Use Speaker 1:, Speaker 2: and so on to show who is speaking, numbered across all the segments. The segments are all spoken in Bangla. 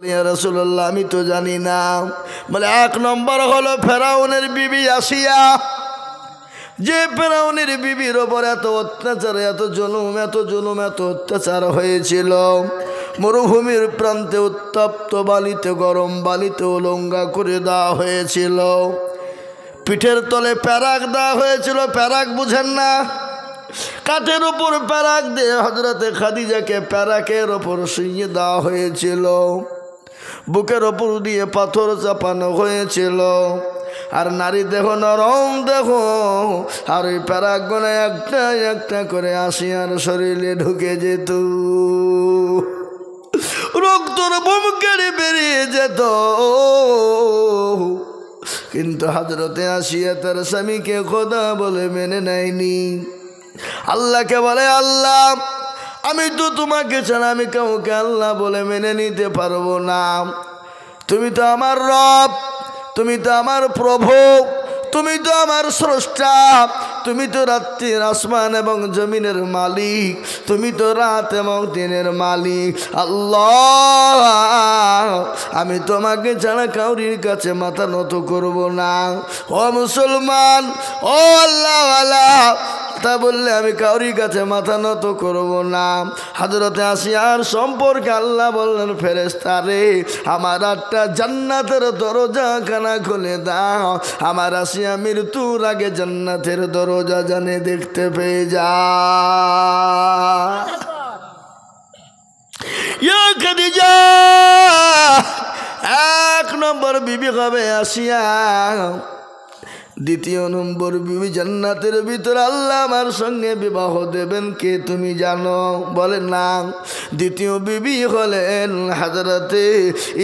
Speaker 1: ইয়া রাসূলুল্লাহ আমি তো জানি না। বলে এক নম্বর হলো ফেরাউনের বিবি আসিয়া, যে ফেরাউনের বিবির ওপর এত অত্যাচার, এত জুলুম এত অত্যাচার হয়েছিল। মরুভূমির প্রান্তে উত্তপ্ত বালিতে, গরম বালিতে উলঙ্গা করে দেওয়া হয়েছিল, পিঠের তলে প্যারাক দেওয়া হয়েছিল। প্যারাক বুঝেন না? কাঠের ওপর প্যারাক দিয়ে হযরতে খাদিজাকে প্যারাকের ওপর শুইয়ে দেওয়া হয়েছিল, বুকের ওপর দিয়ে পাথর চাপানো হয়েছিল। আর নারী দেহ নরম দেহ, আর ওই প্যারাকগুলো একটা একটা করে আসিয়ার শরীরে ঢুকে যেত, রক্তর বুমকেড়ে বেরিয়ে যেত। কিন্তু হযরতে আসিয়া তার স্বামীকে খোদা বলে মেনে নেয়নি। আল্লাহকে বলে, আল্লাহ আমি তো তোমাকে ছাড়া আমি কাউকে আল্লাহ বলে মেনে নিতে পারবো না। তুমি তো আমার রব, তুমি তো আমার প্রভু, তুমি তো আমার স্রষ্টা, তুমি তো রাত্রির আসমান এবং জমিনের মালিক, তুমি তো রাত এবং দিনের মালিক। আল্লাহ আমি তোমাকে ছাড়া কাউরির কাছে মাথা নত করব না। ও মুসলমান, ও আল্লাহওয়ালা, তা বললে আমি কাউরির কাছে মাথা নত করব না। হযরতে আসিয়ার সম্পর্কে আল্লাহ বললেন, ফেরেশতারে আমার একটা জান্নাতের দরজাখানা খুলে দাও, আমার আসিয়া মৃত্যুর আগে জান্নাতের দরজা জানে দেখতে পেয়ে যা। ইয়া খাদিজা, এক নম্বর বিবি হবে আসিয়া, দ্বিতীয় নম্বর বিবি জান্নাতের ভিতরে আল্লাহ আমার সঙ্গে বিবাহ দেবেন কে তুমি জানো? বলেন না। দ্বিতীয় বিবি হলেন হযরতে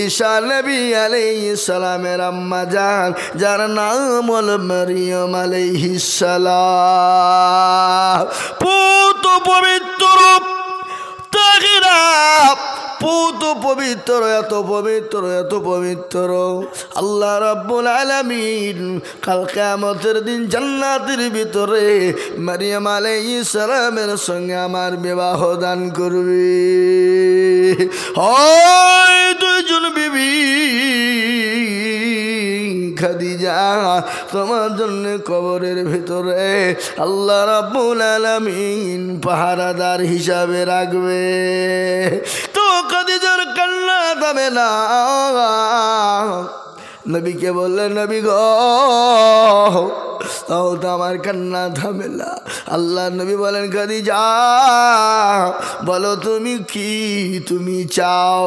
Speaker 1: ঈসা নবী আলাইহিস সালামের আম্মা জান, যার নাম হল মারিয়াম আলাইহিস সালাম। পুত পবিত্র তাহিরা, পুত পবিত্র, এত পবিত্র, এত পবিত্র। আল্লাহ রাব্বুল আলামিন কাল কিয়ামতের দিন জান্নাতের ভিতরে মারিয়াম আলাইহিস সালামের সঙ্গে আমার বিবাহ দান করবে। ওই দুইজন বিবি খাদিজা, তোমার জন্য কবরের ভিতরে আল্লাহ রাব্বুল আলামিন পাহারাদার হিসাবে রাখবে। তো খাদিজার কান্না থামে না। নবীকে বললেন, নবী গো, তাও তো আমার কান্না থামে না। আল্লাহ নবী বলেন, খাদিজা বলো তুমি কি তুমি চাও?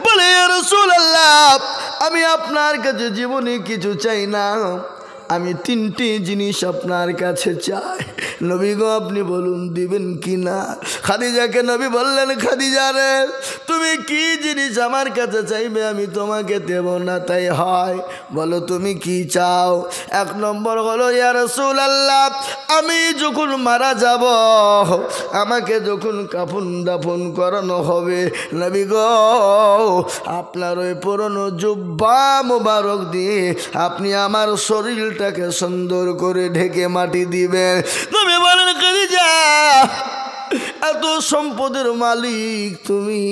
Speaker 1: বলে, ইয়া রাসূলুল্লাহ আমি আপনার কাছে জীবনে কিছু চাই না, আমি তিনটি জিনিস আপনার কাছে চাই। নবী গো আপনি বলুন দিবেন কি না? খাদিজাকে নবী বললেন, খাদিজা রে তুমি কি জিনিস আমার কাছে চাইবে আমি তোমাকে দেব না তাই হয়? বলো তুমি কি চাও? এক নম্বর হলো, ইয়া রাসূলুল্লাহ আমি যখন মারা যাব, আমাকে যখন কাফন দাফন করানো হবে, নবী গো আপনার ওই পুরনো জুব্বা মোবারক দিয়ে আপনি আমার শরীরটাকে সুন্দর করে ঢেকে মাটি দিবেন। নবী বলেন, খাদিজা এত সম্পদের মালিক তুমি,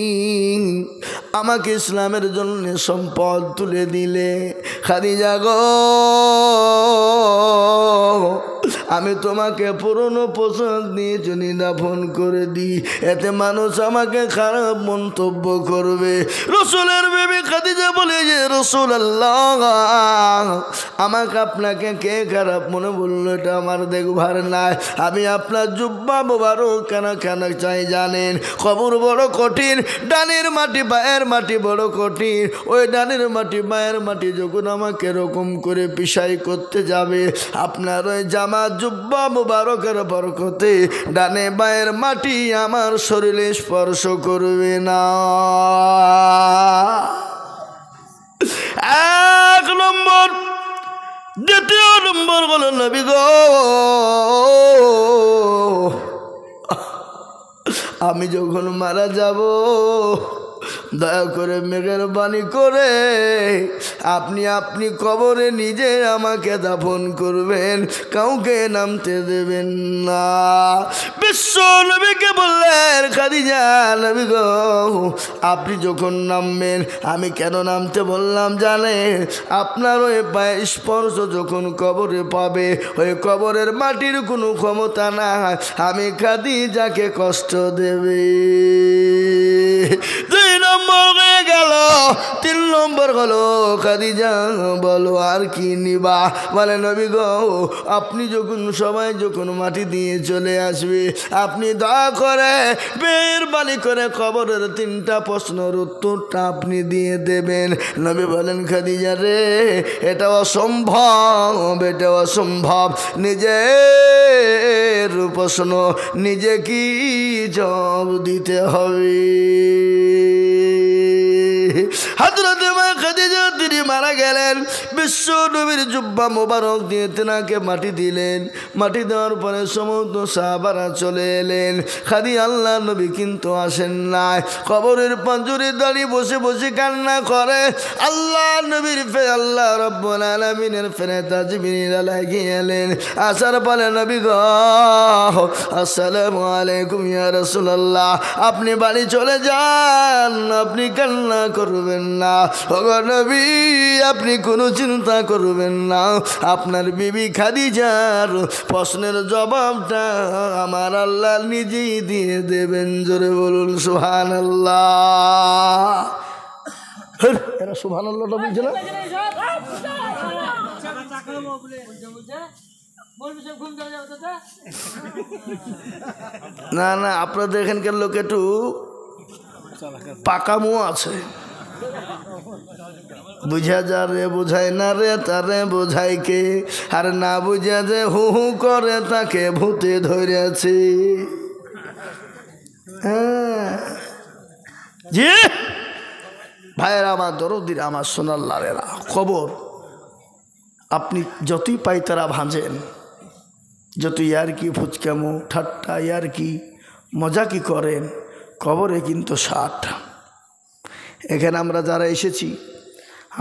Speaker 1: আমাকে ইসলামের জন্য সম্পদ তুলে দিলে। খাদিজা গো আমি তোমাকে পুরনো পোশাক দিয়ে যদি দাফন করে দিই, এতে মানুষ আমাকে খারাপ মন্তব্য করবে। রাসূলের বিবি খাদিজা বলে, যে রাসূলুল্লাহ আমাকে আপনাকে কে খারাপ মনে বললো এটা আমার দেখভার নাই। আমি আপনার জুব্বা মোবারক কেন কেন চাই জানেন? কবর বড় কঠিন, ডানের মাটি পায়ের মাটি বড় কঠিন। ওই ডানের মাটি পায়ের মাটি যখন আমাকে এরকম করে পিসাই করতে যাবে, আপনার ওই জামা জুব্বা মোবারকের বরকতে ডানে বায়ের মাটি আমার শরীরে স্পর্শ করবে না। এক নম্বর। দ্বিতীয় নম্বর হলো, নবী গো আমি যখন মারা যাব, দয়া করে মেহেরবানি করে আপনি আপনি কবরে নিজে আমাকে দাফন করবেন, কাউকে নামতে দেবেন না। বিশ্ব নবীকে বললেন, খাদিজা নবী গো, আপনি যখন নামবেন, আমি কেন নামতে বললাম জানেন? আপনার ওই পায়ে স্পর্শ যখন কবরে পাবে, ওই কবরের মাটির কোনো ক্ষমতা না আমি খাদিজাকে কষ্ট দেবে। 2 নম্বর হয়ে গেল। 3 নম্বর হলো, খাদিজা বলো আর কি নিবা? বলে নবী গো, আপনি যখন সবাই যখন মাটি দিয়ে চলে আসবে, আপনি দয়া করে মেহেরবানি করে কবরের 3টা প্রশ্নের উত্তরটা আপনি দিয়ে দেবেন। নবী বলেন, খাদিজা রে, এটা অসম্ভব, এটা অসম্ভব। নিজের প্রশ্ন নিজে কি জবাব দিতে হবে। হযরত মা খাদিজা তিনি মারা গেলেন। বিশ্ব নবীর জুব্বা মোবারক দিয়ে তেনাকে মাটি দিলেন। মাটি দেওয়ার পরে সমস্ত সাহাবারা চলে এলেন। খাদি আল্লাহ নবী কিন্তু আসেন নাই। কবরের পাঁজরে দাঁড়িয়ে বসে বসে কান্না করে। আল্লাহ নবীর আল্লাহ রাব্বুল আলামিনের ফেরেশতা জিবরিল আলাইহিস এলেন। আসার পরে নবী গো, আসসালামু আলাইকুম ইয়া রাসূলুল্লাহ, আপনি বাড়ি চলে যান, আপনি কান্না করবেন না। ওগো নবী, আপনি কোনো চিন্তা করবেন না, আপনার বিবি খাদিজার প্রশ্নের জবাবটা আমার আল্লাহ নিজেই দিয়ে দেবেন। জোরে বলুন সুবহানাল্লাহ। এরা সুবহানাল্লাহটা বলছে না? না না, আপনাদের এখানকার লোক একটু পাকামো আছে। বুঝা যা রে বোঝায় না রে, তারে বোঝাই কে? আর না বুঝা যে হু হু করে তাকে ভূতে ধরেছে। জি ভাইয়েরা আমার, দরদির আমার, সোনার লালেরা, খবর আপনি যতই পাইতারা ভাঁজেন, যত ইয়ারকি ফুচকামো ঠাট্টা ইয়ারকি মজা কি করেন, কবরে কিন্তু 60। এখানে আমরা যারা এসেছি,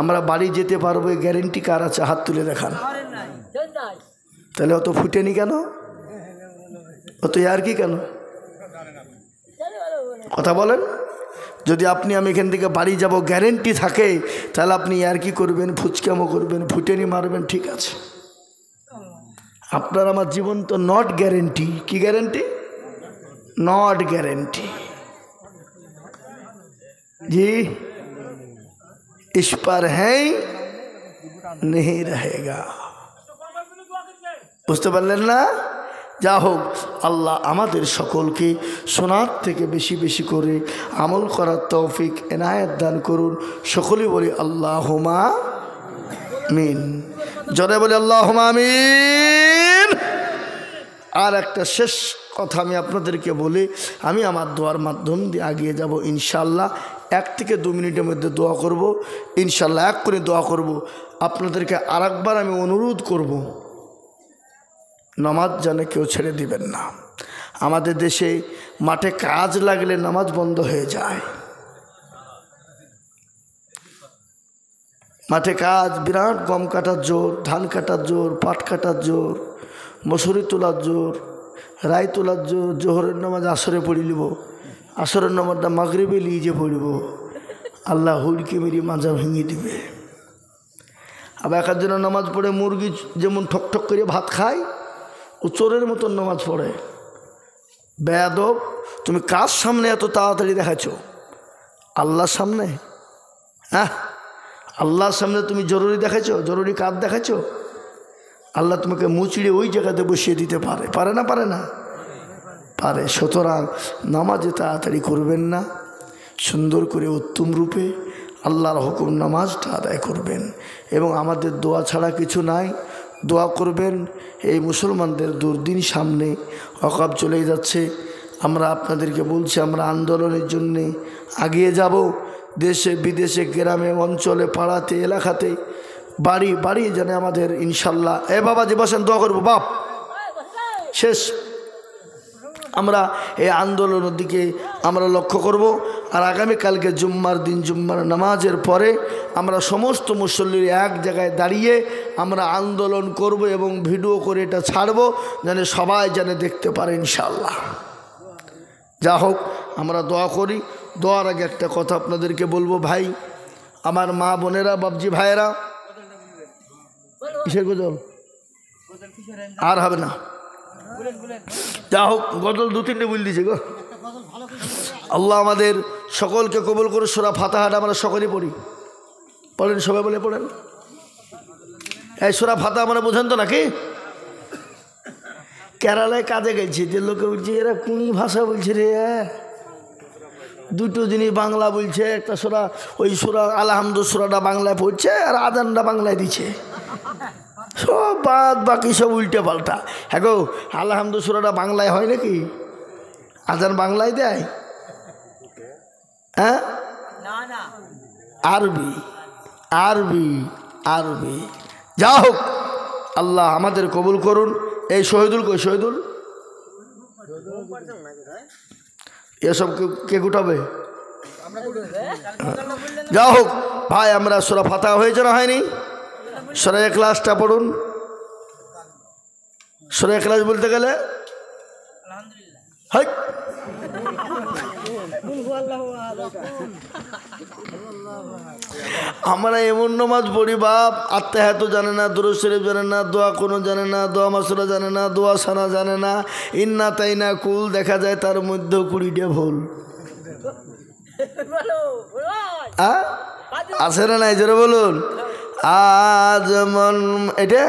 Speaker 1: আমরা বাড়ি যেতে পারবো, গ্যারেন্টি কার আছে? হাত তুলে দেখান। তাহলে অত ফুটেনি কেন? অত ইয়ারকি কেন? কথা বলেন। যদি আপনি আমি এখান থেকে বাড়ি যাব গ্যারেন্টি থাকে, তাহলে আপনি ইয়ারকি করবেন, ফুচকামো করবেন, ফুটেনি মারবেন, ঠিক আছে। আপনার আমার জীবন তো নট গ্যারেন্টি। কি গ্যারেন্টি? Not guarantee. जी इस पर है नहीं रहेगा। বুঝতে পারলেন না? যা হোক, আল্লাহ আমাদের সকলকে শোনার থেকে বেশি বেশি করে আমল করার তৌফিক এনায়েত দান করুন। সকলেই বলি আল্লাহুম্মা আমিন। জোরে বলি আল্লাহুম্মা আমিন। আর একটা শেষ কথা আমি আপনাদেরকে বলি, আমি আমার দোয়ার মাধ্যম দিয়ে আগিয়ে যাব ইনশাল্লাহ। 1 থেকে 2 মিনিটের মধ্যে দোয়া করব ইনশাল্লাহ। 1 করে দোয়া করব। আপনাদেরকে আরেকবার আমি অনুরোধ করব, নামাজ যেন কেউ ছেড়ে দিবেন না। আমাদের দেশে মাঠে কাজ লাগলে নামাজ বন্ধ হয়ে যায়। মাঠে কাজ, বিরাট গম কাটার জোর, ধান কাটার জোর, পাট কাটার জোর, মসুরি তোলার জোর, রায় তোলার জোর। জোহরের নামাজ আসরে পড়ি লিব, আসরের নামাজটা মাগরিবে লিয়ে পড়ব। আল্লাহ হুড়কে মেরি মাজা ভেঙে দিবে। আবার একজনের নামাজ পড়ে মুরগি যেমন ঠক ঠক করে ভাত খায়, ও চোরের মতন নামাজ পড়ে। বেয়াদব, তুমি কার সামনে এত তাড়াতাড়ি দেখাচ্ছ? আল্লাহর সামনে? হ্যাঁ, আল্লাহর সামনে তুমি জরুরি দেখাচ্ছ? জরুরি কাজ দেখাচ্ছ? আল্লাহ তোমাকে মুচড়ে ওই জায়গাতে বসিয়ে দিতে পারে। পারে না? পারে না? পারে। সুতরাং নামাজে তাড়াতাড়ি করবেন না, সুন্দর করে উত্তম রূপে আল্লাহর হুকুম নামাজটা আদায় করবেন। এবং আমাদের দোয়া ছাড়া কিছু নাই, দোয়া করবেন। এই মুসলমানদের দুর্দিন সামনে অকাব চলে যাচ্ছে। আমরা আপনাদেরকে বলছি, আমরা আন্দোলনের জন্যে আগিয়ে যাব। দেশে বিদেশে, গ্রামে অঞ্চলে, পাড়াতে, এলাকাতে, বাড়ি বাড়ি যেন আমাদের ইনশাল্লাহ। এ বাবা যে বসেন, দোয়া করবো। বাপ শেষ। আমরা এই আন্দোলনের দিকে আমরা লক্ষ্য করব। আর আগামীকালকে জুম্মার দিন জুম্মার নামাজের পরে আমরা সমস্ত মুসল্লির এক জায়গায় দাঁড়িয়ে আমরা আন্দোলন করব এবং ভিডিও করে এটা ছাড়ব যেন সবাই যেন দেখতে পারে ইনশাআল্লাহ। যা হোক আমরা দোয়া করি। দোয়ার আগে একটা কথা আপনাদেরকে বলবো ভাই, আমার মা বোনেরা, বাবজি ভাইয়েরা, কিসের গজল আর হবে না, যা হোক গজল 2-3টে বল দিয়েছে গো। আল্লাহ আমাদের সকলকে কবুল করে। সূরা ফাতিহাটা আমরা সকলেই পড়ি, পড়েন সবাই বলে পড়েন। এই সূরা ফাতিহা আমরা বোঝেন তো নাকি? কেরালায় কাজে গেছি, যে লোকে বলছে এরা কোন ভাষা বলছে রে, দুটো জিনিস বাংলা বলছে, একটা সূরা ওই সূরা আলহামদু সূরাটা বাংলায় পড়ছে আর আজানটা বাংলায় দিচ্ছে, সব বাদ বাকি সব উল্টে পাল্টা। হ্যাঁ গো, আলহামদু সূরাটা বাংলায় হয় নাকি? আজান বাংলায় দেয়? হ্যাঁ, আরবি আরবি আরবি। যা হোক আল্লাহ আমাদের কবুল করুন। এই শহীদুল কই? শহীদুল এসব কে গুটাবে? যা হোক ভাই, আমরা সূরা ফাতিহা হয়েছে না হয়নি? সূরা ইখলাসটা পড়ুন। সূরা ইখলাস বলতে গেলে হাই আমরা এমন নামাজ পড়ি বাপ, আত্মাহাত জানে না, দুরূদ শরীফ জানে না, দোয়া কোনো জানে না, দোয়া মাসুরা জানে না, দোয়া সানা জানে না, ইন্না তাইনা কুল দেখা যায় তার মধ্যেও 20টা ভুল আছে না নাই? জোরে বলুন। আজ মন এটা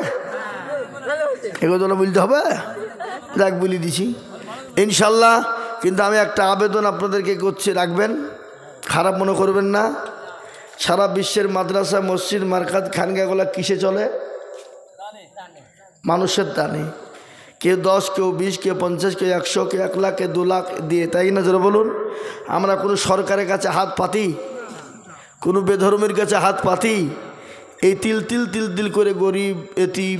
Speaker 1: এগুলো বলতে হবে, যাক বলি দিছি ইনশাল্লাহ। কিন্তু আমি একটা আবেদন আপনাদেরকে করছি, রাখবেন, খারাপ মনে করবেন না। সারা বিশ্বের মাদ্রাসা, মসজিদ, মারকাজ, খানগাগুলা কিসে চলে? মানুষের দানে। কেউ 10, কেউ 20, কেউ 50, কেউ 100, কেউ 1 লাখ, কেউ 2 লাখ দিয়ে, তাই না? জোরে বলুন। আমরা কোনো সরকারের কাছে হাত পাতি, কোনো বেধর্মের কাছে হাত পাতি? এই তিল তিল তিল তিল করে গরিব, এতিম,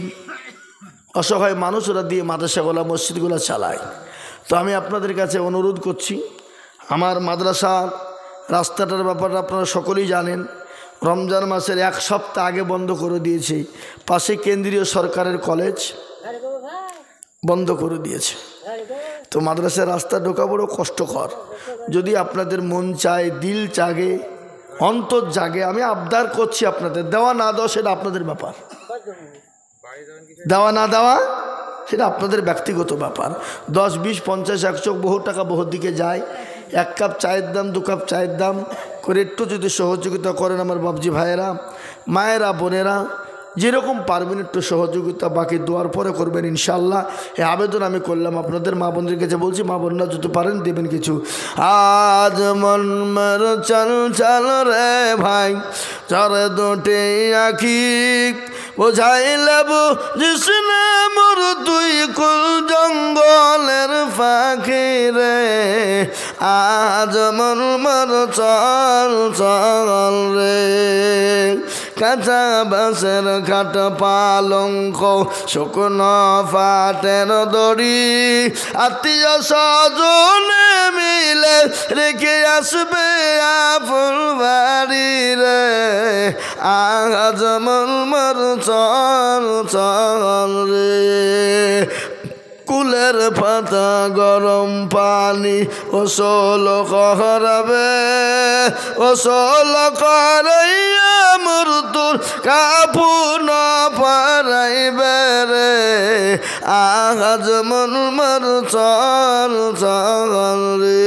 Speaker 1: অসহায় মানুষরা দিয়ে মাদ্রাসাগুলা, মসজিদগুলো চালায়। তো আমি আপনাদের কাছে অনুরোধ করছি, আমার মাদ্রাসা রাস্তাটার ব্যাপারে আপনারা সকলেই জানেন। রমজান মাসের 1 সপ্তাহ আগে বন্ধ করে দিয়েছে। পাশে কেন্দ্রীয় সরকারের কলেজ বন্ধ করে দিয়েছে। তো মাদ্রাসার রাস্তা ঢোকা বড় কষ্টকর। যদি আপনাদের মন চায়, দিল জাগে, অন্তর জাগে, আমি আবদার করছি আপনাদের, দেওয়া না দেওয়া সেটা আপনাদের ব্যাপার, দেওয়া না দেওয়া সেটা আপনাদের ব্যক্তিগত ব্যাপার। 10, 20, 50, 100 বহু টাকা বহু দিকে যায়। 1 কাপ চায়ের দাম, 2 কাপ চায়ের দাম করে একটু যদি সহযোগিতা করেন আমার বাবজি ভাইয়েরা, মায়েরা, বোনেরা, যেরকম পারবেন একটু সহযোগিতা বাকি দোয়ার পরে করবেন ইনশাল্লাহ। এই আবেদন আমি করলাম আপনাদের মা বোনদের কাছে, বলছি মা বোনরা যদি পারেন দেবেন কিছু। আজ মন মর চল চল রে ভাই, চরে দুটি আঁখি বোঝাইলে বুঝিসনে মোর তুই কুল জঙ্গলের পাখি রে। আজ মন মর চল চল রে, কাঁচা বাঁশের খাট পালঙ্ক, শুকনো পাটের দড়ি, আত্মীয় স্বজনে মিলে রেখে আসবে আপন বাড়ি রে। আজ মন মর চল চল রে, কুলের পাতা গরম পানি ওসল করাবে, ওসল করাইয়া মৃত্যুর কাপুন পারাইবে রে। আজ মন মর চল চল রে,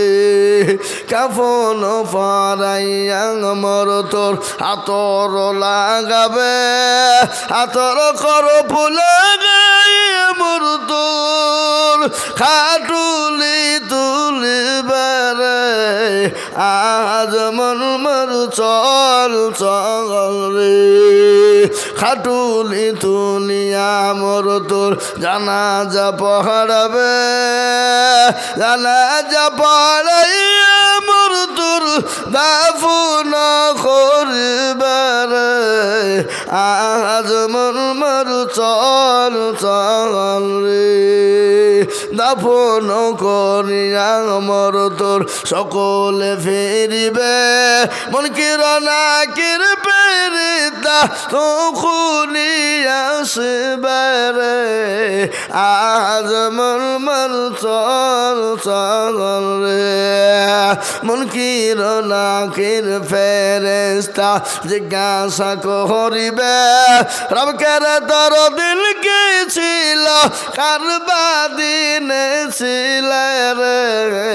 Speaker 1: কাপুন পারাইয়া মৃত্যুর আতর লাগাবে, আতর কর ফুলে মৃত্যুর খাটুলি তুলিবে রে। আজ মন মর চল চল রে, খাটুলি তুলিয়া মৃত্যুর জানাজা পড়াবে, জানাজা পড়াইয়া মৃত্যুর দাফন করিবে রে। আজ মন মর চল চল রে। দাফন করিয়া মর তোর সকলে ফিরিবে মুনকির নাকির পেরিতা তখনই আসবে রে আজ মর চল চল রে মুনকির নাকির ফেরেশতা জিজ্ঞাসা করিবে রবকের দরদিন কি ছিল কারবা দিনে ছিল রে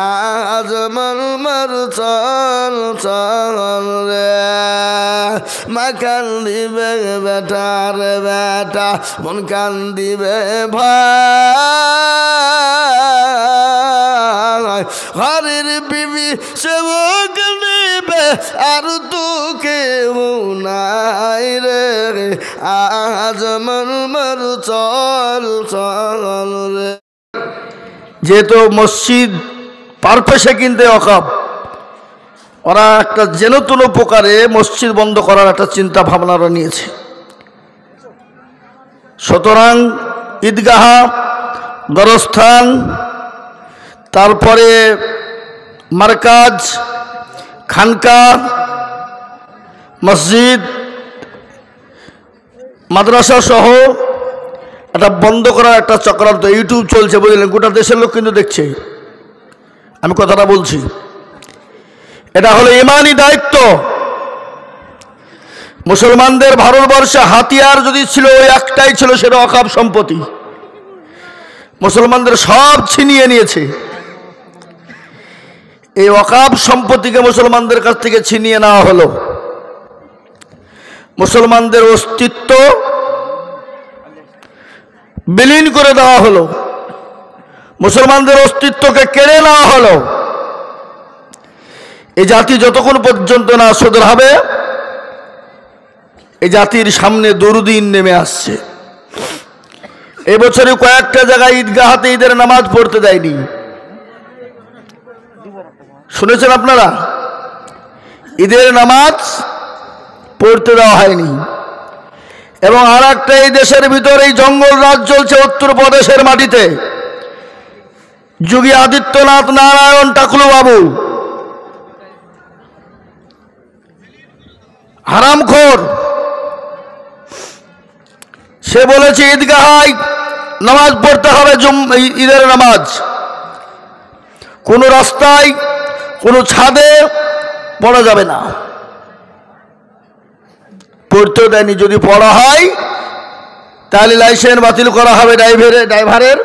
Speaker 1: আজ মর চল চল রে মা কান্দিবে বেটা রে বেটা মন কান্দিবে ভাই ঘরের বিবি সেবক নিবে আর তো কেউ নাই রে আজ মর চল চল রে যেহেতু মসজিদ পারপেশে কিনতে অকাপ ওরা একটা যেন কোনো প্রকারে মসজিদ বন্ধ করার একটা চিন্তা ভাবনা নিয়েছে সুতরাং ঈদগাহ গরস্থান তারপরে মারকাজ খানকা মসজিদ মাদ্রাসা সহ এটা বন্ধ করার একটা চক্রান্ত ইউটিউব চলছে বুঝলেন গোটা দেশের লোক কিন্তু দেখছে আমি কথাটা বলছি এটা হলো ইমানি দায়িত্ব মুসলমানদের ভারতবর্ষে হাতিয়ার যদি ছিল ওই একটাই ছিল সেটা অকাপ সম্পত্তি মুসলমানদের সব ছিনিয়ে নিয়েছে এই অকাপ সম্পত্তিকে মুসলমানদের কাছ থেকে ছিনিয়ে নেওয়া হলো মুসলমানদের অস্তিত্ব বিলীন করে দেওয়া হলো মুসলমানদের অস্তিত্বকে কেড়ে নেওয়া হলো এই জাতি যতক্ষণ পর্যন্ত না শুধর হবে এই জাতির সামনে দুর্দিন নেমে আসছে এবছরে কয়েকটা জায়গায় ঈদগাহতে ঈদের নামাজ পড়তে দেয়নি শুনেছেন আপনারা ঈদের নামাজ পড়তে দেওয়া হয়নি এবং আর একটা এই দেশের ভিতরে এই জঙ্গল রাজ চলছে উত্তরপ্রদেশের মাটিতে যোগী আদিত্যনাথ নারায়ণ টাকলু বাবু হারামখোর সে বলেছে ঈদগাহায় নামাজ পড়তে হবে ঈদের নামাজ কোনো রাস্তায় কোনো ছাদে পড়া যাবে না পড়তেও দেয়নি যদি পড়া হয় তাহলে লাইসেন্স বাতিল করা হবে ড্রাইভারের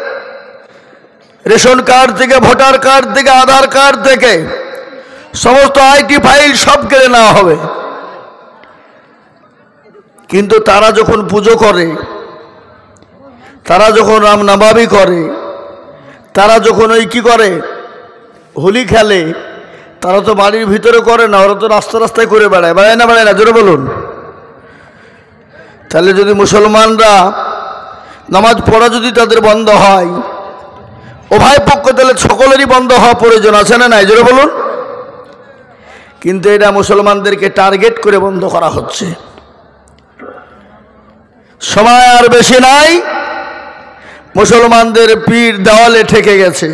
Speaker 1: রেশন কার্ড থেকে ভোটার কার্ড থেকে আধার কার্ড থেকে সমস্ত আইটি ফাইল সব কেড়ে নেওয়া হবে কিন্তু তারা যখন পুজো করে তারা যখন রামনবমী করে তারা যখন ওই কি করে হোলি খেলে তারা তো বাড়ির ভিতরে করে না ওরা তো রাস্তা রাস্তায় করে বেড়ায় না জোরে বলুন তাহলে যদি মুসলমানরা নামাজ পড়া যদি তাদের বন্ধ হয় উভয় পক্ষ তাহলে সকলেরই বন্ধ হওয়া প্রয়োজন আছে না নাই জোরে বলুন কিন্তু এটা মুসলমানদেরকে টার্গেট করে বন্ধ করা হচ্ছে সময় আর বেশি নাই মুসলমানদের পিঠ দেওয়ালে ঠেকে গেছে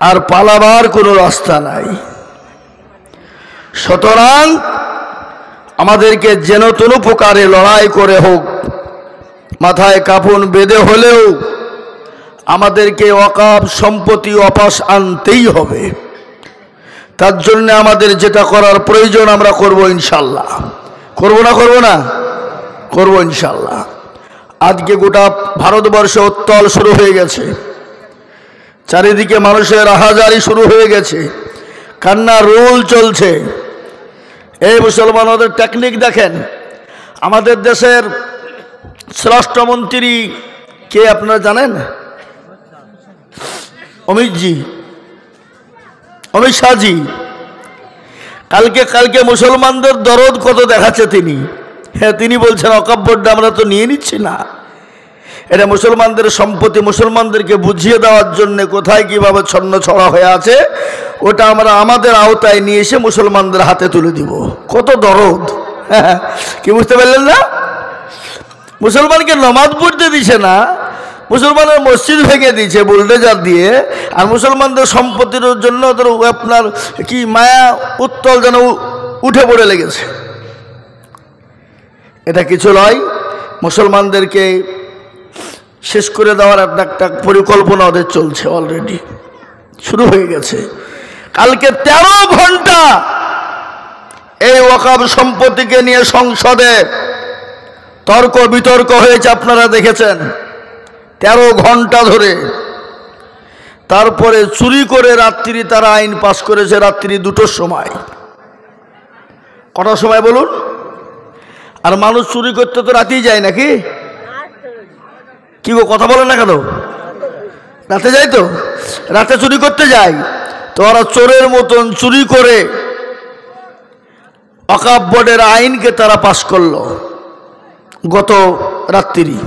Speaker 1: আর পালাবার কোনো রাস্তা নাই সুতরাং আমাদেরকে যেন কোনো প্রকারে লড়াই করে হোক মাথায় কাফন বেঁধে হলেও আমাদেরকে ওয়াকাফ সম্পত্তি ওয়াপাস আনতেই হবে তার জন্য আমাদের যেটা করার প্রয়োজন আমরা করব ইনশাআল্লাহ করব না করব ইনশাআল্লাহ আজকে গোটা ভারতবর্ষে উত্তাল শুরু হয়ে গেছে চারিদিকে মানুষের হাজারি শুরু হয়ে গেছে কান্না রোল চলছে এই মুসলমানদের টেকনিক দেখেন আমাদের দেশের স্বরাষ্ট্রমন্ত্রী কে আপনারা জানেন অমিত শাহজি কালকে মুসলমানদের দরদ কত দেখাচ্ছে তিনি হ্যাঁ তিনি বলছেন ওয়াকফ বোর্ডটা আমরা তো নিয়ে নিচ্ছি না এটা মুসলমানদের সম্পত্তি মুসলমানদেরকে বুঝিয়ে দেওয়ার জন্য কোথায় কিভাবে ছন্ন ছড়া হয়ে আছে ওটা আমরা আমাদের আওতায় নিয়ে এসে মুসলমানদের হাতে তুলে দিব কত দরদ কি বুঝতে পারলেন না মুসলমানকে নামাজ পড়তে দিছে না মুসলমানের মসজিদ ভেঙে দিয়েছে বুলডোজার দিয়ে, আর মুসলমানদের সম্পত্তির জন্য ওদের আপনার কি মায়া উত্তল যেন উঠে পড়ে লেগেছে। এটা কিছু নয়, মুসলমানদেরকে শেষ করে দেওয়ার একটা পরিকল্পনা ওদের চলছে, অলরেডি শুরু হয়ে গেছে। কালকে 13 ঘন্টা এই ওয়াকফ সম্পত্তিকে নিয়ে সংসদে তর্ক বিতর্ক হয়েছে, আপনারা দেখেছেন 13 ঘন্টা ধরে। তারপরে চুরি করে রাত্রি তারা আইন পাস করেছে, রাত্রি 2টোর সময়। কটার সময় বলুন? আর মানুষ চুরি করতে তো রাতেই যায় নাকি? কি গো, কথা বলেন না কেন? রাতে যায় তো, রাতে চুরি করতে যায়। তো ওরা চোরের মতন চুরি করে ওয়াকফ বোর্ডের আইনকে তারা পাস করলো গত রাত্রি।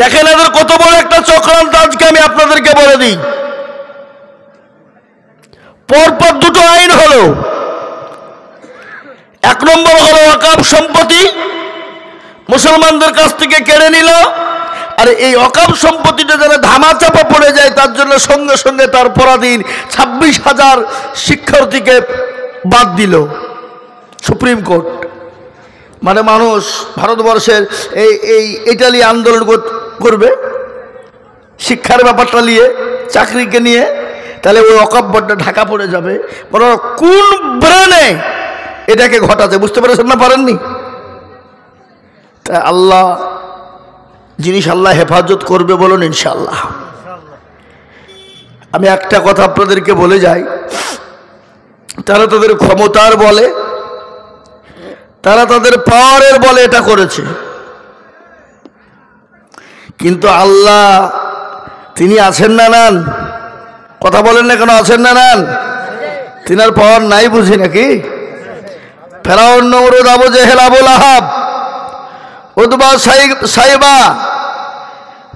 Speaker 1: দেখেন এদের কত বড় একটা চক্রান্ত, আজকে আমি আপনাদেরকে বলে দিই। পরপর 2টো আইন হলো। 1 নম্বর হলো ওয়াকফ সম্পত্তি মুসলমানদের কাছ থেকে কেড়ে নিল, আর এই ওয়াকফ সম্পত্তিটা যেন ধামাচাপা পড়ে যায় তার জন্য সঙ্গে সঙ্গে তার পরাধীন 26,000 শিক্ষার্থীকে বাদ দিল সুপ্রিম কোর্ট। মানে মানুষ ভারতবর্ষের এই ইটালি আন্দোলন করবে শিক্ষার ব্যাপারটা নিয়ে, চাকরিকে নিয়ে, তাহলে ওই ওয়াকফ বোর্ডটা ঢাকা পড়ে যাবে। বলো কোন ব্রেনে এটাকে ঘটাতে, বুঝতে পেরেছেন না পারেননি? তা আল্লাহ জিনিস আল্লাহ হেফাজত করবে বলুন ইনশাআল্লাহ। আমি একটা কথা আপনাদেরকে বলে যাই, তারা তাদের ক্ষমতার বলে, তারা তাদের পাওয়ারের বলে এটা করেছে, কিন্তু আল্লাহ তিনি আছেন না নেন? কথা বলেন না কেন? আছেন না নেন? তিনার পাওয়ার নাই বুঝি নাকি? ফেরাউন, নমরুদ, আবু জেহেল, আবুল আহাব, উতবা, সাইবা,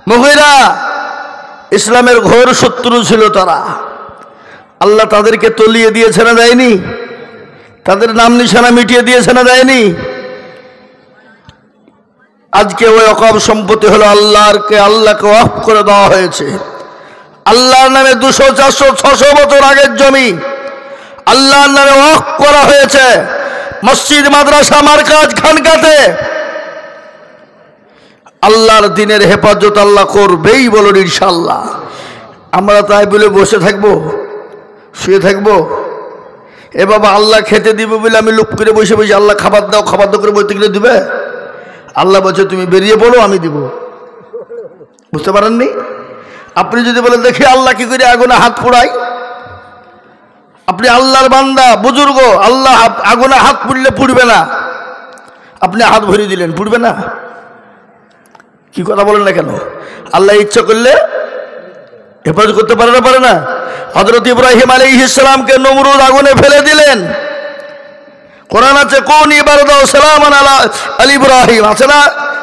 Speaker 1: মুগীরা ইসলামের ঘোর শত্রু ছিল তারা। আল্লাহ তাদেরকে তলিয়ে দিয়েছে না দেয়নি? তাদের নাম নিশানা মিটিয়ে দিয়েছে না দেয়নি? আজকে ওই ওয়াকফ সম্পত্তি হলো আল্লাহকে ওয়াকফ করে দেওয়া হয়েছে। আল্লাহর নামে 200, 400, 600 বছর আগের জমি আল্লাহর নামে ওয়াকফ করা হয়েছে। মসজিদ, মাদ্রাসা, মারকাজ, খানকাতে আল্লাহর দ্বীনের হেফাজত আল্লাহ করবেই বলুন ইনশাআল্লাহ। আমরা তাই বলে বসে থাকবো, শুয়ে থাকবো? এ বাবা, আল্লাহ খেতে দিবে বলে আমি লুপ করে বসে বসে আল্লাহ খাবার দাও করে বলতে গেলে দিবে? আল্লাহ বলছে তুমি বেরিয়ে পড়ো, আমি দিব। বুঝতে পারেননি? আপনি যদি বলেন দেখি আল্লাহ কি করে আগুনে হাত পোড়াই, আপনি আল্লাহর বান্দা, বুজুর্গ, আল্লাহ আগুনে হাত পুড়লে পুড়বে না, আপনি হাত ভরিয়ে দিলেন, পুড়বে না? কি কথা বলেন না কেন? আল্লাহ ইচ্ছা করলে হেফাজত করতে পারে না, পারে না? হযরত ইব্রাহিম আলাইহিস সালামকে নমরুদ আগুনে ফেলে দিলেন। কোরআন আছে কোন ইবারাত ও সালামান আলা আল ইব্রাহিম, আছে না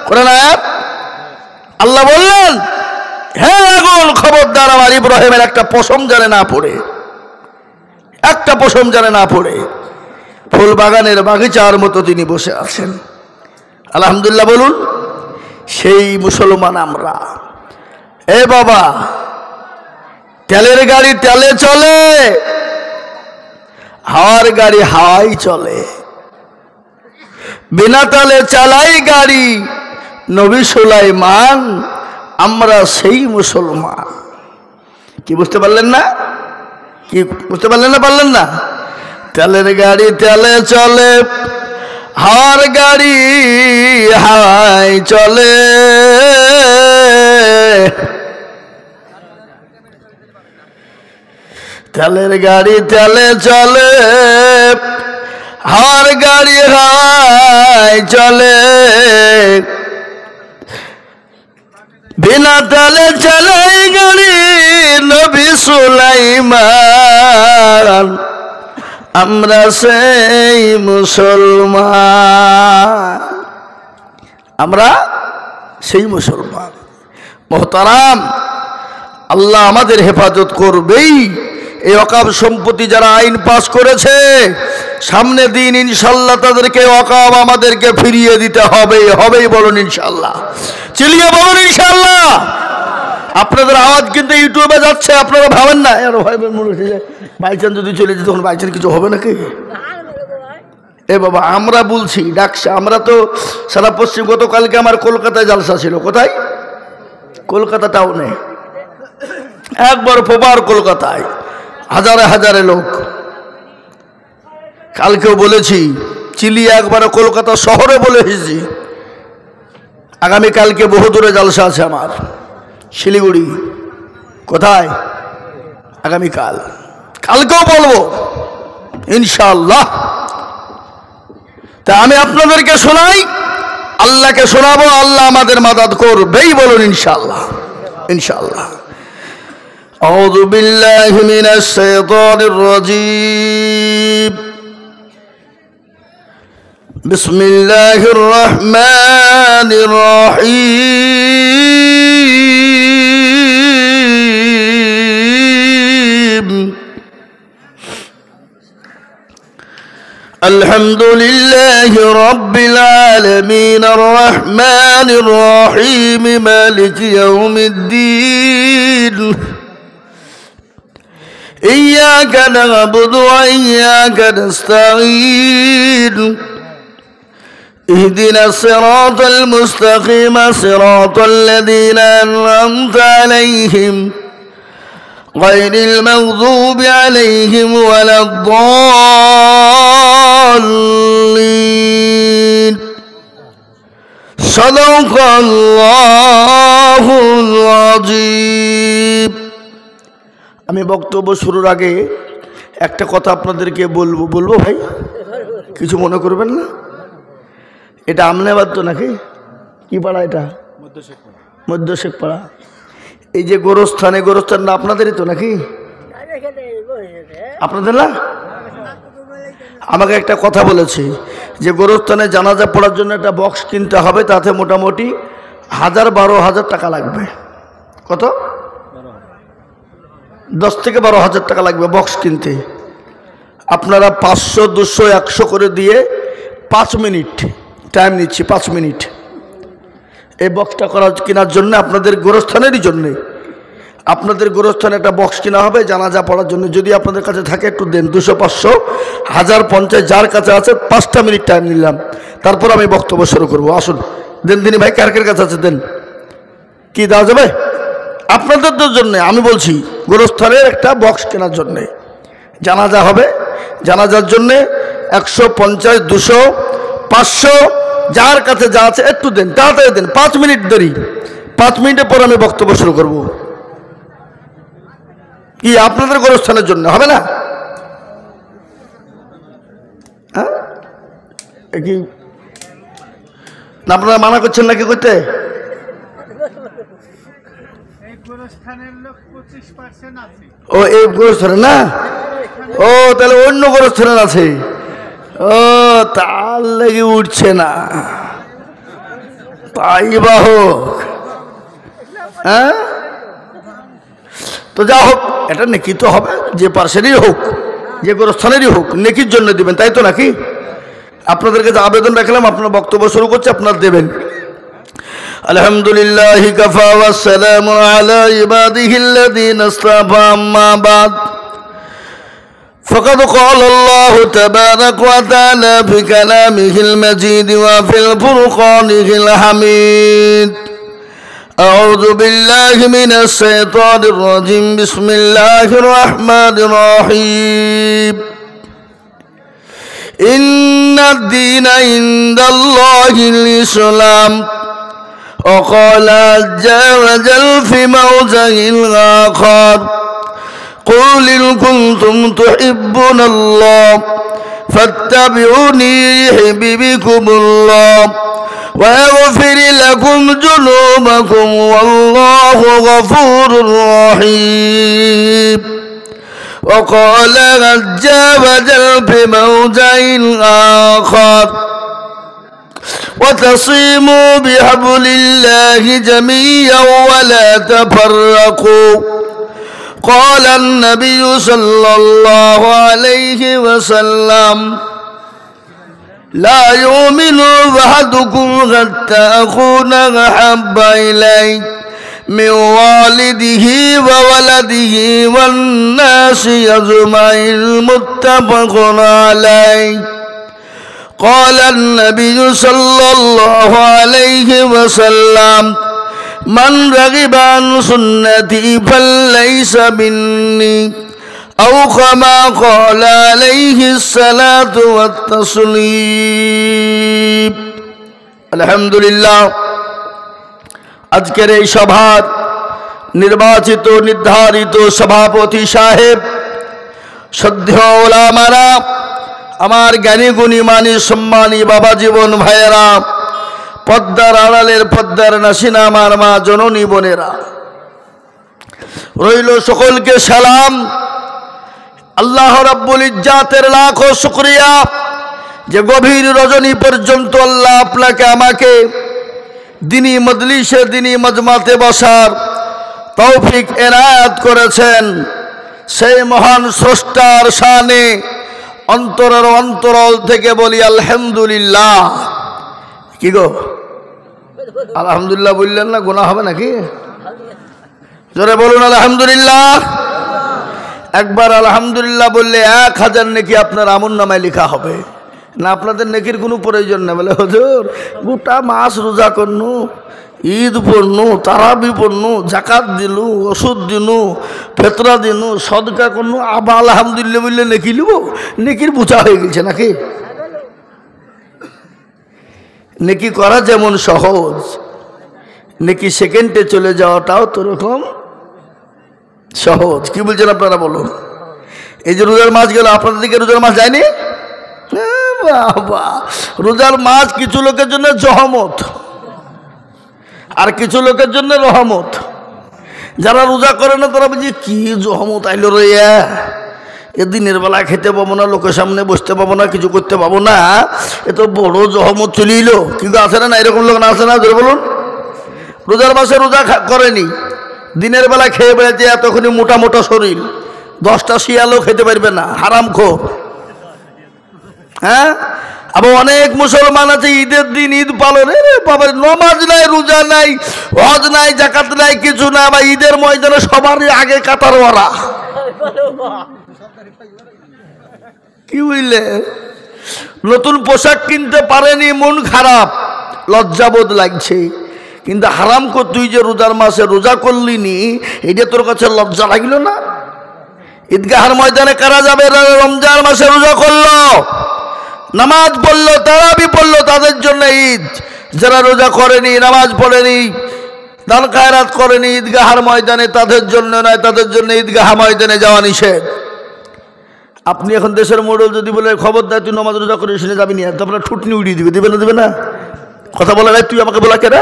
Speaker 1: কোরআন আয়াত? আল্লাহ বললেন হে আগুন, খবরদার আমার ইব্রাহিমের একটা পশম জানে না পড়ে, একটা পশম জানে না পড়ে। ফুল বাগানের বাগিচার মতো তিনি বসে আছেন। আলহামদুলিল্লাহ বলুন। সেই মুসলমান আমরা। এ বাবা, তেলের গাড়ি তেলে চলে, হাওয়ার গাড়ি হাওয়াই চলে, বিনা তেলে চালাই গাড়ি নবী সুলাইমান। আমরা সেই মুসলমান। কি বুঝতে পারলেন না? কি বুঝতে পারলেন না? পারলেন না? তেলের গাড়ি তেলে চলে, হাওয়ার গাড়ি হাওয়াই চলে, তেলের গাড়ি তেলে চলে, হাওয়ার গাড়ি হাওয়াই চলে, বিনা তেলে চলে গাড়ি নবী সুলাইমান। আমরা সেই মুসলমান, আমরা সেই মুসলমান। মোহতারাম, আল্লাহ আমাদের হেফাজত করবেই। এই ওয়াকফ সম্পত্তি যারা আইন পাস করেছে সামনে দিন ইনশাল্লাহ তাদেরকে অকাম আমাদেরকে ফিরিয়ে দিতে হবে, হবেই বলুন ইনশাল্লাহ, চিলিয়ে বলুন ইনশাল্লাহ। আপনাদের আওয়াজ কিন্তু ইউটিউবে যাচ্ছে, আপনারা ভাবেন না আরো ভাইবেন মনে হচ্ছে যে বাইচান যদি চলে যেত তখন বাইচান কিছু হবে নাকি? এ বাবা আমরা বলছি ডাকছে, আমরা তো সারা পশ্চিম, গতকালকে আমার কলকাতায় জালসা ছিল। কোথায়? কলকাতা টাউনে, একবার প্রপার কলকাতায়, হাজারে হাজারে লোক। কালকেও বলেছি, চিলিয়ে একবারে কলকাতা শহরে বলে এসেছি। আগামীকালকে বহু দূরে জালসা আছে আমার, শিলিগুড়ি। কোথায়? আগামীকাল, কালকেও বলবো ইনশাআল্লাহ। তা আমি আপনাদেরকে শোনাই, আল্লাহকে শোনাবো, আল্লাহ আমাদের মাদাদ করবেই বলুন ইনশাআল্লাহ, ইনশাআল্লাহ। আউযু বিল্লাহি মিনাশ শাইতানির রাজীম। বিসমিল্লাহির রহমানির রহিম। আলহামদুলিল্লাহি রাব্বিল আলামিন আর রহমানির রহিম মালিকি ইয়াউমিদ্দিন। إياك نعبد وإياك نستعين اهدنا الصراط المستقيم صراط الذين أنعمت عليهم غير المغضوب عليهم ولا الضالين صدق الله العظيم। আমি বক্তব্য শুরুর আগে একটা কথা আপনাদেরকে বলবো ভাই, কিছু মনে করবেন না। এটা আমনাবাদ তো নাকি? কি পাড়া এটা? মধ্য শেখ পাড়া। এই যে গোরস্থান, এই গোরস্থান না আপনাদেরই তো নাকি? আপনাদের না? আমাকে একটা কথা বলেছে যে গোরস্থানে জানাজা পড়ার জন্য একটা বক্স কিনতে হবে, তাতে মোটামুটি 1000-12,000 টাকা লাগবে। কত? 10 থেকে 12,000 টাকা লাগবে বক্স কিনতে। আপনারা 500, 200, 100 করে দিয়ে 5 মিনিট টাইম নিচ্ছি, 5 মিনিট এই বক্সটা কেনার জন্য, আপনাদের গোরস্থানেরই জন্যে। আপনাদের গোরস্থানে একটা বক্স কেনা হবে জানাজা পড়ার জন্য। যদি আপনাদের কাছে থাকে একটু দেন, 200, 500, 1000, 50 যার কাছে আছে। 5টা মিনিট টাইম নিলাম, তারপর আমি বক্তব্য শুরু করবো। আসুন দেন দিনী ভাই, কার কার কাছে আছে দেন। কি দেওয়া যাবে? আপনাদের জন্য আমি বলছি, গোরস্থানের একটা বক্স কেনার জন্যে। জানাজা হবে, জানাজার জন্যে 150, 200, 500 যার কাছে যা আছে একটু দেন, তাড়াতাড়ি দেন। 5 মিনিট দেরি, 5 মিনিটের পর আমি বক্তব্য শুরু করব। কি আপনাদের গোরস্থানের জন্য হবে না? হ্যাঁ, কি আপনারা মানা করছেন নাকি করতে? ও এই গোরস্থানে না? ও তাহলে অন্য গোরস্থানের আছে। ও তার লেগে উঠছে না, তাই বা হোক। হ্যাঁ, তো যা হোক, এটা নেকি তো হবে, যে পার্সেরই হোক, যে গোরস্থানেরই হোক, নেকির জন্য দিবেন, তাই তো নাকি? আপনাদেরকে যে আবেদন রাখলাম, আপনার বক্তব্য শুরু করছে, আপনারা দেবেন। আলহামদুলিল্লাহি কাফা ওয়াস সালামু আলা ইবাদিহিল্লাযীনা ইসতাফা, আম্মা বাদ। فقد قال الله تبارك وتعالى في كلامه المجيد وفي الفرقانه الحميد. أعوذ بالله من الشيطان الرجيم. بسم الله الرحمن الرحيم. إن الدين عند الله الإسلام. وقال عز وجل في موضع آخر: قل إن كنتم تحبون الله فاتبعوني يحببكم الله ويغفر لكم ذنوبكم والله غفور رحيم. وقال عز وجل في موضع آخر: وتصيموا بحبل الله جميعا ولا تفرقوا. قال النبي صلى الله عليه وسلم لا يؤمن أحدكم حتى أكون أحب إليه من والده وولده والناس أجمعين متفق عليه قال النبي صلى الله عليه وسلم من رغب عن سنتي فليس مني أو كما قال عليه الصلاة والتسليم الحمد لله আজকের এই সভার নির্বাচিত নির্ধারিত সভাপতি সাহেব, শ্রদ্ধেয় ওলামারা, আমার জ্ঞানী গুণী মানি সম্মানী বাবা জীবন ভাইয়েরা, পদ্মার আড়ালের পদ্মার নাসিনা আমার মা জননী বোনেরা, রইল সকলকে সালাম। আল্লাহ রাব্বুল ইজ্জাতের লাখো শুকরিয়া যে গভীর রজনী পর্যন্ত আল্লাহ আপনাকে আমাকে দিনী মজলিসে দিনী মজমাতে বসার তৌফিক এনায়েত করেছেন। সেই মহান স্রষ্টার শানে অন্তরের অন্তরল থেকে বলি আলহামদুলিল্লাহ। কি গো আলহামদুলিল্লাহ বললেন না, গুনাহ হবে নাকি? জোরে বলুন আলহামদুলিল্লাহ। একবার আলহামদুলিল্লাহ বললে 1000 নেকি আপনার আমলনামায় লেখা হবে না। আপনাদের নেকির কোনো প্রয়োজন নেই। বলে হুজুর গোটা মাস রোজা করনু, ঈদ পড়নু, তারাবি পড়নু, জাকাত দিলু, ওষুধ দিনু, ফেতরা দিনু, সদকা করনু, আবার আলহামদুলিল্লাহ বললে নেকি লিব? নেকির বোঝা হয়ে গেছে নাকি? নেকি করা যেমন সহজ, নেকি সেকেন্ডে চলে যাওয়াটাও তো রকম সহজ। কি বলছেন আপনারা বলুন? এই যে রোজার মাস গেল, আপনাদের দিকে রোজার মাস যায়নি? বাবা, রোজার মাস কিছু লোকের জন্য জহমত আর কিছু লোকের জন্য রহমত। যারা রোজা করে না তারা বলছে কি জহমত আইলো রে, দিনের বেলা খেতে পাবো না, লোকের সামনে বসতে পাবো না, কিছু করতে পাবো না, এ তো বড় জহমত চলিল। কিন্তু আছে না এরকম লোক? না আছে না? জোরে বলুন। রোজার মাসে রোজা করেনি, দিনের বেলা খেয়ে বেড়েছে, এতক্ষণই মোটা মোটা শরীর, 10টা শিয়ালও খেতে পারবে না, হারামখোর। হ্যাঁ, আবার অনেক মুসলমান আছে ঈদের দিন ঈদ পালনে বাবার নমাজ নাই, রোজা নাই, হজ নাই, জাকাত নাই, কিছু না, বা ঈদের ময়দানে সবারই আগে কাতার ওরা। কি বুঝলে? নতুন পোশাক কিনতে পারেনি, মন খারাপ, লজ্জাবোধ লাগছে। কিন্তু হারাম কর, তুই যে রোজার মাসে রোজা করলি নি, এটা তোর কাছে লজ্জা লাগল না? ঈদগাহের ময়দানে কারা যাবে রমজান মাসে রোজা করলো, নামাজ পড়লো, তারাবি পড়লো, তাদের জন্য ঈদ। যারা রোজা করেনি, নামাজ পড়েনি, দান খায়রাত করেনি ঈদগাহের ময়দানে, তাদের জন্য নয়, তাদের জন্য ঈদগাহ ময়দানে যাওয়া নিষেধ। আপনি এখন দেশের মোড়ল যদি বলে খবরদার তুই নামাজ রোজা করে শুনে যাবি না, তারপরে ঠুটনি উড়িয়ে দিবে, দিবে না? দিবে না? কথা বলে ভাই, তুই আমাকে বলা কেন?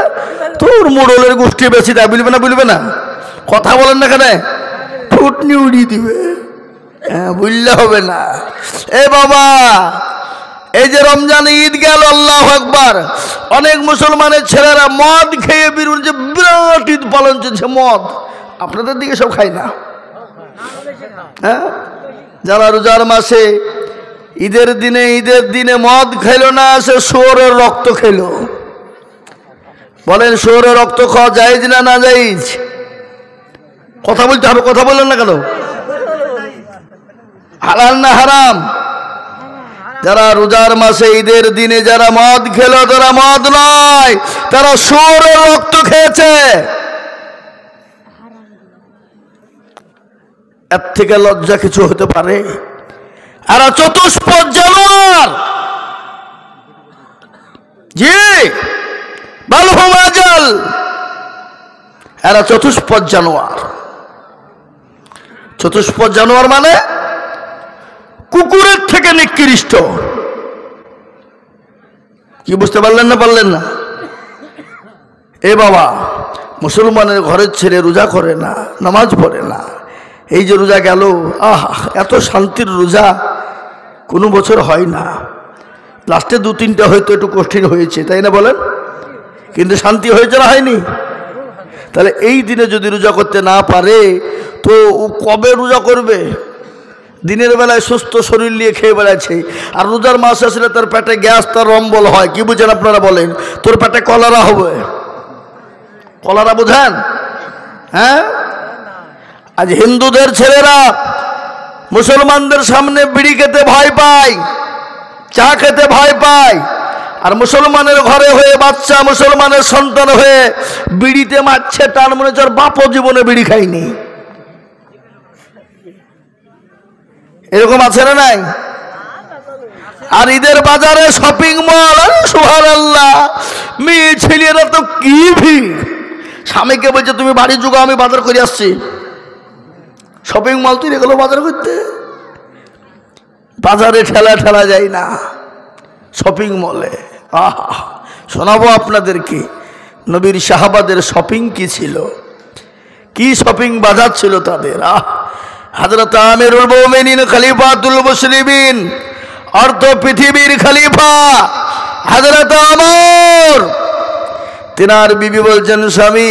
Speaker 1: তোর মোড়লের গোষ্ঠী বেশি দেয়, বুঝবে না? বুঝবে না? কথা বলেন না কেন? ঠুটনি উড়িয়ে দিবে। হ্যাঁ, বুঝলে হবে না। এ বাবা, এই যে রমজান ঈদ গেল, আল্লাহু আকবার, অনেক মুসলমানের ছেলেরা মদ খেয়ে বেরোন, যে বিরাট ঈদ পালন চলছে। মদ আপনাদের দিকে সব খায় না? হ্যাঁ, যারা রোজার মাসে ঈদের দিনে মদ খেলো না, সে শুয়োরের রক্ত খেলো। বলেন শুয়োরের রক্ত খাওয়া জায়েজ না না জায়েজ? কথা বলতে হবে, কথা বললেন না কেন? হালাল না হারাম? যারা রোজার মাসে ঈদের দিনে যারা মদ খেলো, তারা মদ নয়, তারা শুয়োরের রক্ত খেয়েছে। এর থেকে লজ্জা কিছু হতে পারে? এরা চতুষ্পদ জানোয়ার। জি, বালহুম আজাল, এরা চতুষ্পদ জানোয়ার। চতুষ্পদ জানোয়ার মানে কুকুরের থেকে নিকৃষ্ট। কি বুঝতে পারলেন না? পারলেন না? এ বাবা, মুসলমানের ঘরের ছেলে রোজা করে না, নামাজ পড়ে না, এই যে রোজা গেল, এত শান্তির রোজা কোনো বছর হয় না। লাস্টে 2-3টা হয়তো একটু কঠিন হয়েছে, তাই না বলেন? কিন্তু শান্তি হয়েছে না হয়নি? তাহলে এই দিনে যদি রোজা করতে না পারে, তো ও কবে রোজা করবে? দিনের বেলায় সুস্থ শরীর নিয়ে খেয়ে বেড়াচ্ছে, আর রোজার মাস আসলে তার পেটে গ্যাস, তার অম্বল হয়। কি বুঝেন আপনারা বলেন? তোর পেটে কলেরা হবে। কলেরা বুঝেন? হ্যাঁ, আজ হিন্দুদের ছেলেরা মুসলমানদের সামনে বিড়ি খেতে ভয় পায়, চা খেতে ভয় পায়, আর মুসলমানের ঘরে হয়ে বাচ্চা মুসলমানের সন্তান হয়ে বিড়িতে মারছে। তার মনে হচ্ছে বাপও জীবনে বিড়ি খায়নি। এরকম আছে না নাই? আর ঈদের বাজারে শপিং মল, সুবহানাল্লাহ, মেয়ে ছেলেরা তো কি ভিড়। স্বামীকে বলছে তুমি বাড়ি যুগো, আমি বাজার করে আসছি। শপিং মল তুই এগুলো বাজার করতে, বাজারে ঠেলা ঠেলা যায় না, শপিং মলে। শোনাবো আপনাদেরকে নবীর সাহাবাদের শপিং কি ছিল, কি শপিং বাজার ছিল তাদের। হযরত আমিরুল মুমিনিন খলিফাতুল মুসলিমিন, অর্ধ পৃথিবীর খলিফা হযরত ওমর, তিনার বিবি বলছেন স্বামী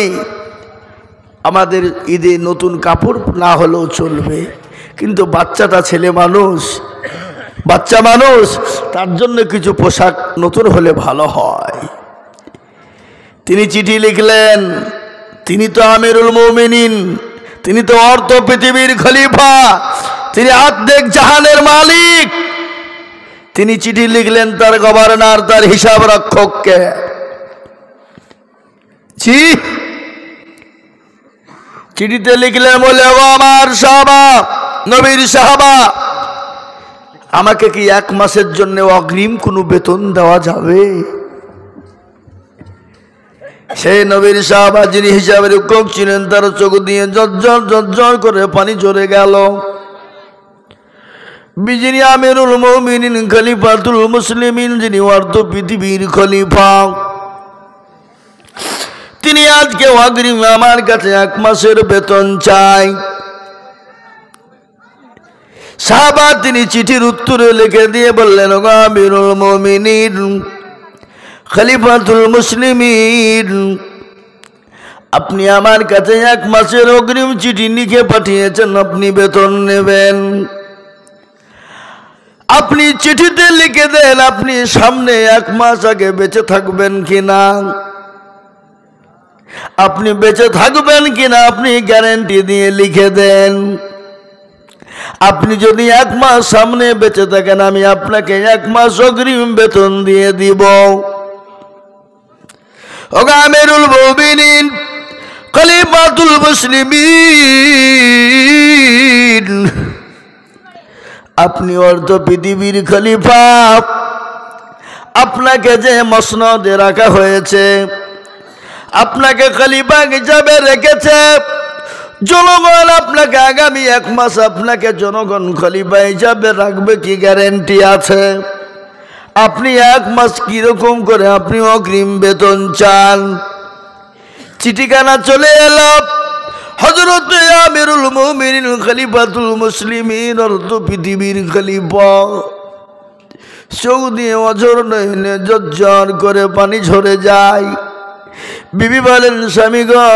Speaker 1: আমাদের ঈদে নতুন কাপড় না হলেও চলবে, কিন্তু বাচ্চাটা ছেলে মানুষ, বাচ্চা মানুষ, তার জন্য কিছু পোশাক নতুন হলে ভালো হয়। তিনি চিঠি লিখলেন। তিনি তো আমিরুল মুমিনিন, তিনি তো অর্ধ পৃথিবীর খলিফা, তিনি অর্ধেক জাহানের মালিক। তিনি চিঠি লিখলেন তার গভর্নর, তার হিসাব রক্ষককে। চিঠিতে লিখলেন বলে, ও আমার সাহাবা, নবীর সাহাবা, আমাকে কি 1 মাসের জন্য অগ্রিম কোনো বেতন দেওয়া যাবে? সেই নবীর সাহাবা যিনি হিসাবের রক্ষক ছিলেন, তার চোখ দিয়ে ঝরঝর ঝরঝর করে পানি ঝরে গেল। যিনি আমিরুল মুমিনিন খলিফাতুল মুসলিমিন, যিনি অর্ধ পৃথিবীর খলিফা, তিনি আজকে অগ্রিম আমার কাছে 1 মাসের বেতন চাই। সাহাবা তিনি চিঠির উত্তরে লিখে দিয়ে বললেন, ও আমিরুল মুমিনিন খলিফাতুল মুসলিমিন, আপনি আমার কাছে 1 মাসের অগ্রিম চিঠি লিখে পাঠিয়েছেন, আপনি বেতন নেবেন। আপনি চিঠিতে লিখে দেন আপনি সামনে 1 মাস আগে বেঁচে থাকবেন কিনা, আপনি বেঁচে থাকবেন কিনা আপনি গ্যারান্টি দিয়ে লিখে দেন। আপনি যদি 1 মাস সামনে বেঁচে থাকেন, আমি আপনাকে 1 মাস অগ্রিম বেতন দিয়ে দিব। ও আমিরুল মুমিনিন খলিফাতুল মুসলিমিন, আপনি অর্ধ পৃথিবীর খলিফা, আপনাকে যে মসনদে রাখা হয়েছে, আপনাকে খলিফা হিসাবে রেখেছে জনগণ, আপনাকে আগামী 1 মাস আপনাকে জনগণ খলিফা হিসাবে রাখবে কি গ্যারান্টি আছে? আপনি 1 মাস কিরকম করে আপনি অগ্রিম বেতন চান? চিঠিখানা চলে এলো হযরত আমিরুল মুমিনিন খলিফাতুল মুসলিমিন, অর্ধ পৃথিবীর খলিফা। চোখ দিয়ে অঝর নয়নে ঝরঝর করে পানি ঝরে যায়। বিবি বলেন, স্বামী গো,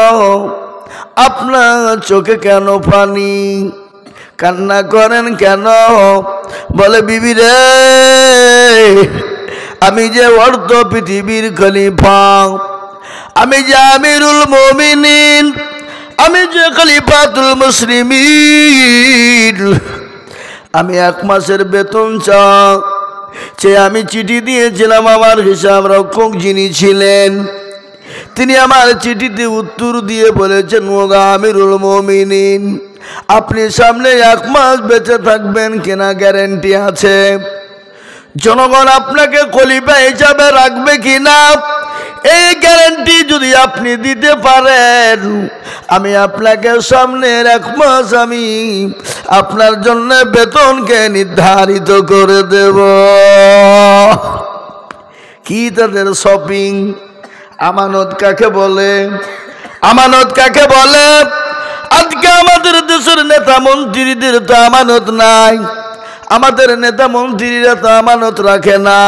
Speaker 1: আপনার চোখে কেন পানি, কান্না করেন কেন? বলে, বিবি রে, আমি যে অর্ধ পৃথিবীর খলিফা, আমি যে আমিরুল মুমিনিন, আমি যে খলিফাতুল মুসলিমিন, আমি 1 মাসের বেতন চাই। আমি চিঠি দিয়েছিলাম, আমার হিসাব রক্ষক যিনি ছিলেন তিনি আমার চিঠিতে উত্তর দিয়ে বলেছেন, ও আমিরুল মুমিনিন, আপনি সামনে 1 মাস বেঁচে থাকবেন কিনা গ্যারান্টি আছে? জনগণ আপনাকে খলিফা হিসাবে রাখবে কিনা এই গ্যারান্টি যদি আপনি দিতে পারেন, আমি আপনাকে সামনের 1 মাস আমি আপনার জন্য বেতনকে নির্ধারিত করে দেব। কি তাদের শপিং! আমানত কাকে বলে? আমানত কাকে বলে? আজকে আমাদের দেশের নেতা মন্ত্রীদের তো আমানত নাই, আমাদের নেতা মন্ত্রীরা তো আমানত রাখে না।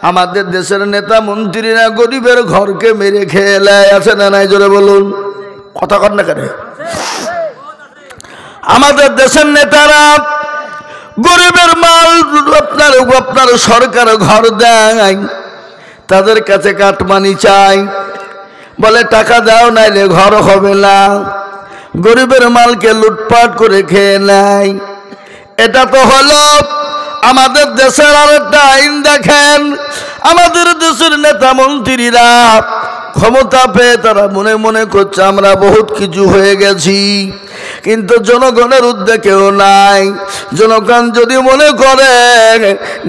Speaker 1: আমাদের দেশের নেতা মন্ত্রীরা গরিবের ঘরকে মেরে খেয়ে নেয়, আছে না নাই? জোরে বলুন, কথা কর না কেন? আমাদের দেশের নেতারা গরিবের মাল আপনার সরকার ঘর দেয়, তাদের কাছে কাটমানি চাই, বলে টাকা দাও নাইলে ঘর হবে না। গরিবের মালকে লুটপাট করে খেয়ে নেয়। এটা তো হলো আমাদের দেশের আরেকটা আইন। দেখেন আমাদের দেশের নেতা মন্ত্রীরা ক্ষমতা পেয়ে তারা মনে মনে করছে আমরা বহুত কিছু হয়ে গেছি, কিন্তু জনগণের উদ্যোগে কেউ নাই। জনগণ যদি মনে করে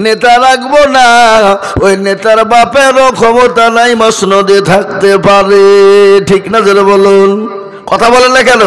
Speaker 1: নেতা রাখবো না, ওই নেতার বাপেরও ক্ষমতা নাই মসনদে থাকতে পারে। ঠিক না? যেন বলুন, কথা বলেন না কেন?